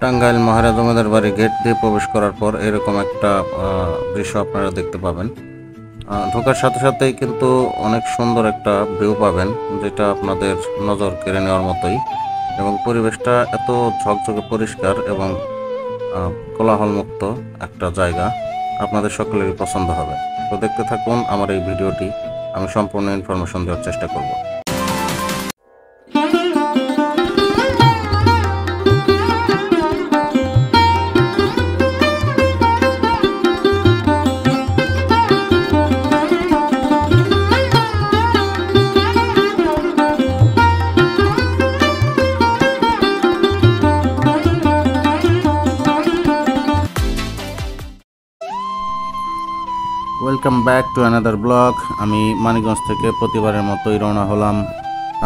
টাঙ্গাইল মহারাজ জমিদার বাড়ি গেট দিয়ে প্রবেশ করার পর এরকম একটা দৃশ্য আপনারা দেখতে পাবেন। ঢোকার সাথে সাথেই কিন্তু অনেক সুন্দর একটা ভিউ পাবেন, যেটা আপনাদের নজর কেড়ে নেওয়ার মতোই, এবং পরিবেশটা এত ঝকঝকে পরিষ্কার এবং কোলাহলমুক্ত একটা জায়গা, আপনাদের সকলেরই পছন্দ হবে। তো দেখতে থাকুন আমার এই ভিডিওটি, আমি সম্পূর্ণ ইনফরমেশন দেওয়ার চেষ্টা করব। Welcome back to another blog. আমি মানিকগঞ্জ থেকে প্রতিবারের মতোই রওনা হলাম,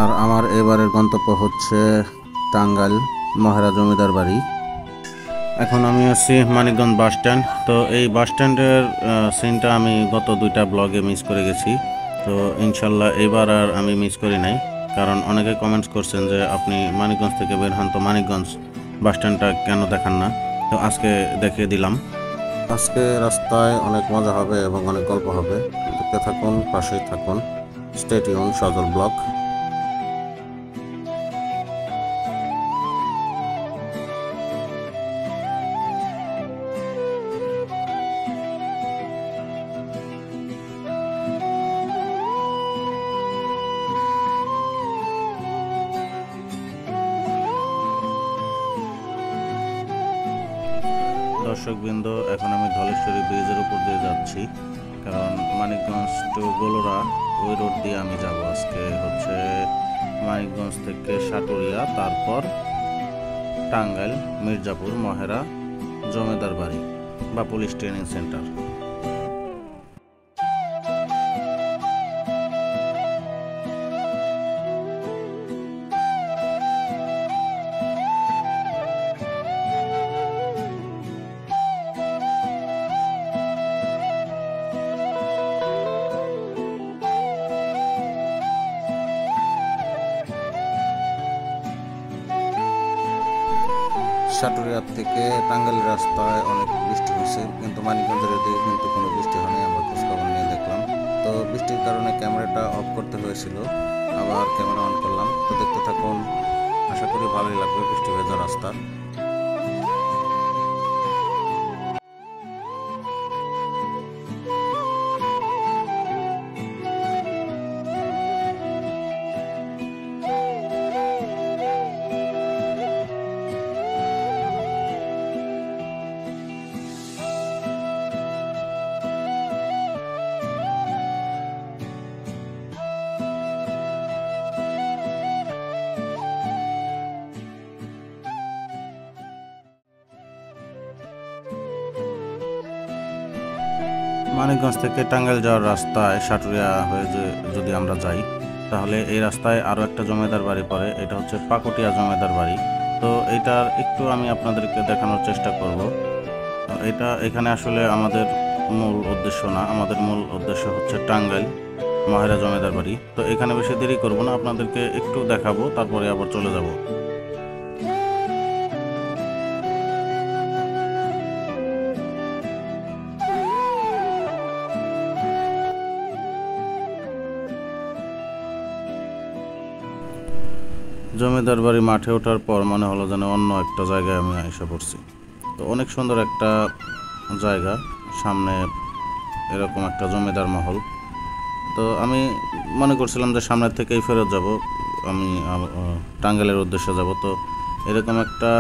আর আমার এবারের গন্তব্য হচ্ছে টাঙ্গাইল মহারাজ জমিদার বাড়ি। এখন আমি আছি মানিকগঞ্জ বাস স্ট্যান্ড। তো এই বাস স্ট্যান্ডের সিনটা আমি গত 2টা ব্লগে মিস করে গেছি। তো ইনশাল্লাহ এইবার আর আমি মিস করি নাই, কারণ অনেকে কমেন্টস করছেন যে আপনি মানিকগঞ্জ থেকে বের হন, তো মানিকগঞ্জ বাস স্ট্যান্ডটা কেন দেখান না। তো আজকে দেখিয়ে দিলাম। আজকে রাস্তায় অনেক মজা হবে এবং অনেক গল্প হবে, দেখতে থাকুন, পাশেই থাকুন। স্টে টিউন সজল ব্লগ। দর্শকবৃন্দ, এখন আমি ধলেশ্বরী ব্রিজের উপর দিয়ে যাচ্ছি, কারণ মানিকগঞ্জ টু গোলরা ওই রোড দিয়ে আমি যাব। আজকে হচ্ছে মানিকগঞ্জ থেকে সাটুরিয়া, তারপর টাঙ্গাইল, মির্জাপুর, মহেরা জমিদার বাড়ি বা পুলিশ ট্রেনিং সেন্টার। সাটুরিয়ার থেকে টাঙ্গাইল রাস্তায় অনেক বৃষ্টি হয়েছে, কিন্তু মানিকগঞ্জের দিকে কিন্তু কোনো বৃষ্টি হয়নি, আমরা খোঁজখবর নিয়ে দেখলাম। তো বৃষ্টির কারণে ক্যামেরাটা অফ করতে হয়েছিল, আবার ক্যামেরা অন করলাম। তো দেখতে থাকুন, আশা করি ভালোই লাগবে বৃষ্টি ভেজা রাস্তা। মানিকগঞ্জ থেকে টাঙ্গাইল যাওয়ার রাস্তায় সাটুরিয়া হয়ে যদি আমরা যাই, তাহলে এই রাস্তায় আরও একটা জমিদার বাড়ি পড়ে, এটা হচ্ছে পাকুটিয়া জমিদার বাড়ি। তো এটার একটু আমি আপনাদেরকে দেখানোর চেষ্টা করব। এখানে আসলে আমাদের মূল উদ্দেশ্য না, আমাদের মূল উদ্দেশ্য হচ্ছে টাঙ্গাইল মহেরা জমিদার বাড়ি। তো এখানে বেশি দেরি করব না, আপনাদেরকে একটু দেখাবো, তারপরে আবার চলে যাব। জমিদার বাড়ি মাঠে ওঠার পর মনে হলো যেন অন্য একটা জায়গায় আমি এসে পড়ছি। তো অনেক সুন্দর একটা জায়গা, সামনে এরকম একটা জমিদার মহল। তো আমি মনে করছিলাম যে সামনের থেকেই ফেরত যাব, আমি টাঙ্গাইলের উদ্দেশ্যে যাব। তো এরকম একটা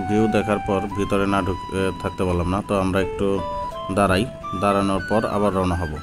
ভিউ দেখার পর ভিতরে না ঢুকে থাকতে পারলাম না। তো আমরা একটু দাঁড়ানোর পর আবার রওনা হব।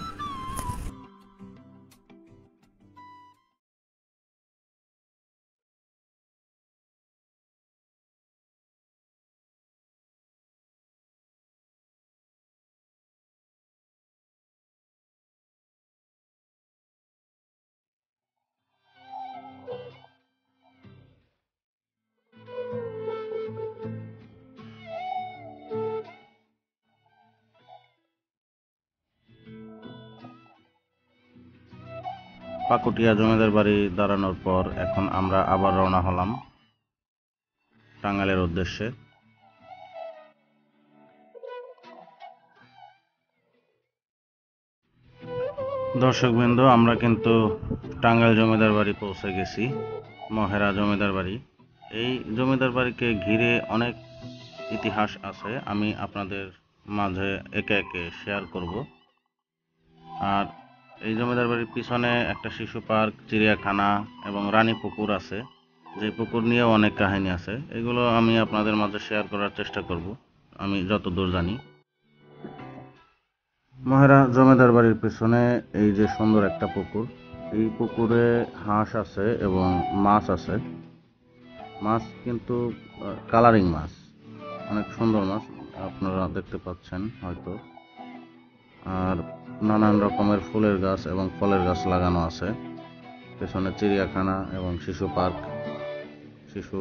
পাকুটিয়া জমিদার বাড়ি দাঁড়ানোর পর এখন আমরা আবার রওনা হলাম। টাঙ্গাইলের উদ্দেশ্যে। দর্শকবৃন্দ, আমরা কিন্তু টাঙ্গাইল জমিদার বাড়ি পৌঁছে গেছি, মহেরা জমিদার বাড়ি। এই জমিদার বাড়িকে ঘিরে অনেক ইতিহাস আছে, আমি আপনাদের মাঝে একে একে শেয়ার করব। আর এই জমিদার বাড়ির পিছনে একটা শিশু পার্ক, চিড়িয়াখানা এবং রানী পুকুর আছে, যে পুকুর নিয়েও অনেক কাহিনী আছে। এগুলো আমি আপনাদের মাঝে শেয়ার করার চেষ্টা করব আমি যতদূর জানি। মহেরা জমিদার বাড়ির পিছনে এই যে সুন্দর একটা পুকুর, এই পুকুরে হাঁস আছে এবং মাছ আছে। মাছ কিন্তু কালারিং মাছ, অনেক সুন্দর মাছ, আপনারা দেখতে পাচ্ছেন হয়তো। আর নানান রকমের ফুলের গাছ এবং ফলের গাছ লাগানো আছে। পেছনে চিড়িয়াখানা এবং শিশু পার্ক, শিশু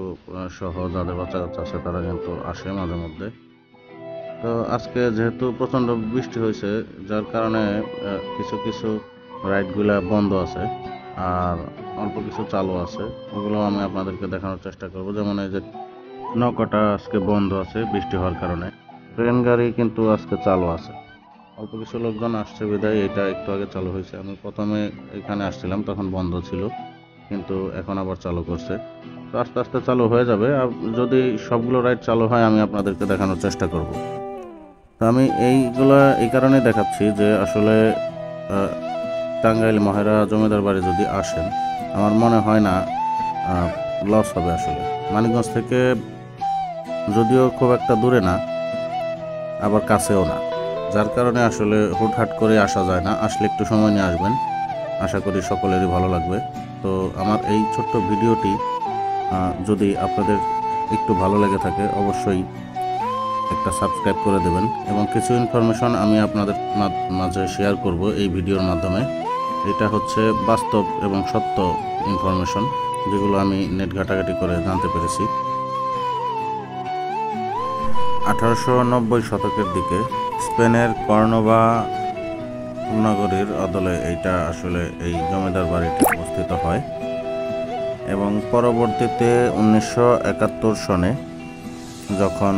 সহ যাদের বাচ্চা কাচ্চা আছে তারা কিন্তু আসে মাঝে মধ্যে। তো আজকে যেহেতু প্রচণ্ড বৃষ্টি হয়েছে, যার কারণে কিছু কিছু রাইডগুলা বন্ধ আছে আর অল্প কিছু চালু আছে, ওগুলো আমি আপনাদেরকে দেখানোর চেষ্টা করব। যেমন এই যে নৌকাটা আজকে বন্ধ আছে বৃষ্টি হওয়ার কারণে। ট্রেন গাড়ি কিন্তু আজকে চালু আছে, অল্প কিছু লোকজন আসছে বিদায় এটা একটু আগে চালু হয়েছে। আমি প্রথমে এখানে আসছিলাম তখন বন্ধ ছিল, কিন্তু এখন আবার চালু করছে। তো আস্তে আস্তে চালু হয়ে যাবে। আর যদি সবগুলো রাইড চালু হয় আমি আপনাদেরকে দেখানোর চেষ্টা করব। তো আমি এইগুলা এই কারণে দেখাচ্ছি যে আসলে টাঙ্গাইল মহেরা জমিদার বাড়ি যদি আসেন, আমার মনে হয় না লস হবে। আসলে মানিকগঞ্জ থেকে যদিও খুব একটা দূরে না, আবার কাছেও না, যার কারণে আসলে হুটহাট করে আসা যায় না। আসলে একটু সময় নিয়ে আসবেন, আশা করি সকলেরই ভালো লাগবে। তো আমার এই ছোট্ট ভিডিওটি যদি আপনাদের একটু ভালো লেগে থাকে অবশ্যই একটা সাবস্ক্রাইব করে দেবেন, এবং কিছু ইনফরমেশন আমি আপনাদের মাঝে শেয়ার করব এই ভিডিওর মাধ্যমে। এটা হচ্ছে বাস্তব এবং সত্য ইনফরমেশন, যেগুলো আমি নেট ঘাটাঘাটি করে জানতে পেরেছি। 1890 শতকের দিকে স্পেনের কর্নোভা নগরীর অদলে এইটা আসলে এই জমিদার বাড়িটি অবস্থিত হয়, এবং পরবর্তীতে 1971 সনে যখন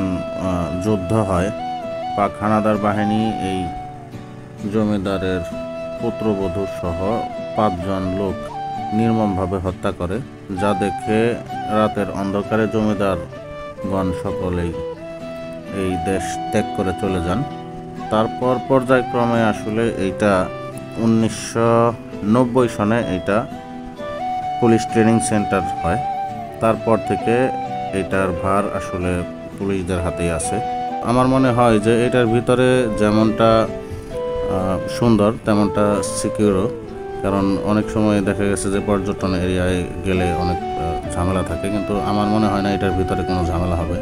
যুদ্ধ হয়, পাক হানাদার বাহিনী এই জমিদারের পুত্রবধূ সহ 5 জন লোক নির্মমভাবে হত্যা করে, যা দেখে রাতের অন্ধকারে জমিদারগণ সকলেই এই দেশ ত্যাগ করে চলে যান। তারপর পর্যায়ক্রমে আসলে এইটা 1990 সনে এইটা পুলিশ ট্রেনিং সেন্টার হয়। তারপর থেকে এটার ভার আসলে পুলিশদের হাতেই আছে। আমার মনে হয় যে এটার ভিতরে যেমনটা সুন্দর তেমনটা সিকিউরও, কারণ অনেক সময় দেখা গেছে যে পর্যটন এরিয়ায় গেলে অনেক ঝামেলা থাকে, কিন্তু আমার মনে হয় না এটার ভিতরে কোনো ঝামেলা হবে।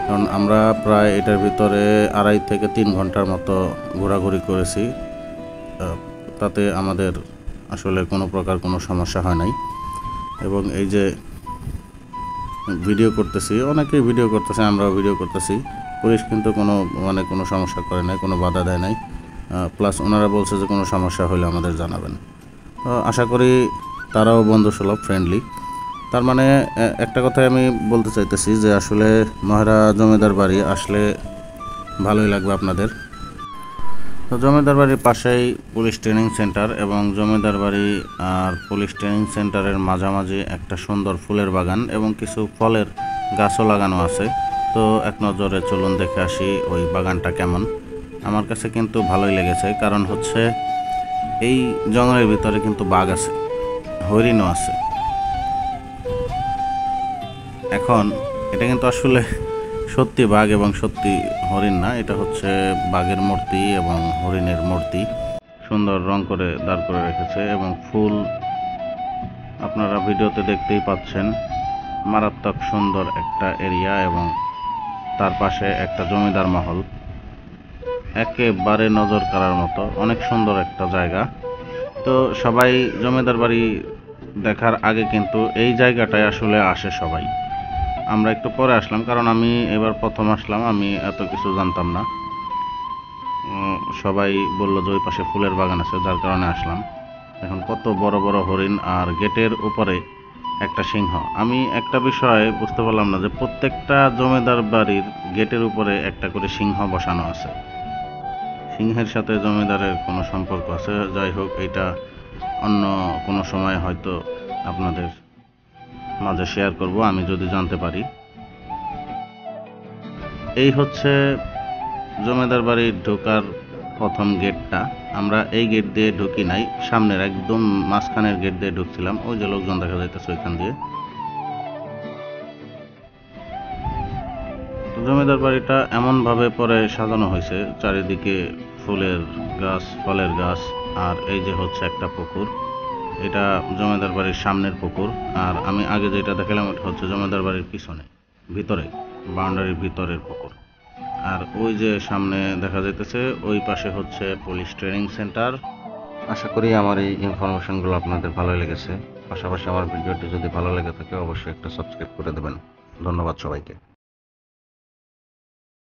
কারণ আমরা প্রায় এটার ভিতরে 2.5 থেকে 3 ঘন্টার মতো ঘোরাঘুরি করেছি, তাতে আমাদের আসলে কোনো প্রকার কোনো সমস্যা হয় নাই। এবং এই যে ভিডিও করতেছি, অনেকেই ভিডিও করতেছে, আমরাও ভিডিও করতেছি, পুলিশ কিন্তু কোনো সমস্যা করে নাই, কোনো বাধা দেয় নাই। প্লাস ওনারা বলছে যে কোনো সমস্যা হলে আমাদের জানাবেন। তো আশা করি তারাও বন্ধুসুলভ, ফ্রেন্ডলি। তার মানে একটা কথাই আমি বলতে চাইতেছি যে আসলে মহেরা জমিদার বাড়ি আসলে ভালোই লাগবে আপনাদের। তো জমিদার বাড়ির পাশেই পুলিশ ট্রেনিং সেন্টার, এবং জমিদার বাড়ি আর পুলিশ ট্রেনিং সেন্টারের মাঝামাঝি একটা সুন্দর ফুলের বাগান এবং কিছু ফলের গাছও লাগানো আছে। তো এক নজরে চলুন দেখে আসি ওই বাগানটা কেমন। আমার কাছে কিন্তু ভালোই লেগেছে, কারণ হচ্ছে এই জঙ্গলের ভিতরে কিন্তু বাঘ আছে, হরিণও আছে। এখন এটা কিন্তু আসলে সত্যি বাঘ এবং সত্যি হরিণ না, এটা হচ্ছে বাঘের মূর্তি এবং হরিণের মূর্তি সুন্দর রং করে দাঁড় করে রেখেছে, এবং ফুল আপনারা ভিডিওতে দেখতেই পাচ্ছেন। মারাত্মক সুন্দর একটা এরিয়া, এবং তার পাশে একটা জমিদার মহল, একেবারে নজর কাড়ার মতো অনেক সুন্দর একটা জায়গা। তো সবাই জমিদার বাড়ি দেখার আগে কিন্তু এই জায়গাটায় আসলে আসে সবাই। আমরা একটু পরে আসলাম, কারণ আমি এবার প্রথম আসলাম, আমি এত কিছু জানতাম না। সবাই বললো যে ওই পাশে ফুলের বাগান আছে, যার কারণে আসলাম। এখন কত বড় বড় হরিণ, আর গেটের উপরে একটা সিংহ। আমি একটা বিষয় বুঝতে পারলাম না যে প্রত্যেকটা জমিদার বাড়ির গেটের উপরে একটা করে সিংহ বসানো আছে। সিংহের সাথে জমিদারের কোনো সম্পর্ক আছে? যাই হোক, এটা অন্য কোনো সময় হয়তো আপনাদের মাঝে শেয়ার করব আমি যদি জানতে পারি। এই হচ্ছে জমিদার বাড়ির ঢোকার প্রথম গেটটা। আমরা এই গেট দিয়ে ঢুকি নাই, সামনের একদম মাঝখানের গেট দিয়ে ঢুকছিলাম। ওই যে লোকজন দেখা যাইতেছে ওইখান দিয়ে। জমিদার বাড়িটা এমনভাবে পরে সাজানো হয়েছে, চারিদিকে ফুলের গাছ, ফলের গাছ, আর এই যে হচ্ছে একটা পুকুর। এটা জমিদার বাড়ির সামনের পুকুর। আর আমি আগে যেটা দেখালাম ওটা হচ্ছে জমিদার বাড়ির পিছনে, ভিতরে, বাউন্ডারির ভিতরের পুকুর। আর ওই যে সামনে দেখা যাইতেছে ওই পাশে হচ্ছে পুলিশ ট্রেনিং সেন্টার। আশা করি আমার এই ইনফরমেশনগুলো আপনাদের ভালো লেগেছে। পাশাপাশি আমার ভিডিওটি যদি ভালো লেগে থাকে অবশ্যই একটা সাবস্ক্রাইব করে দেবেন। ধন্যবাদ সবাইকে।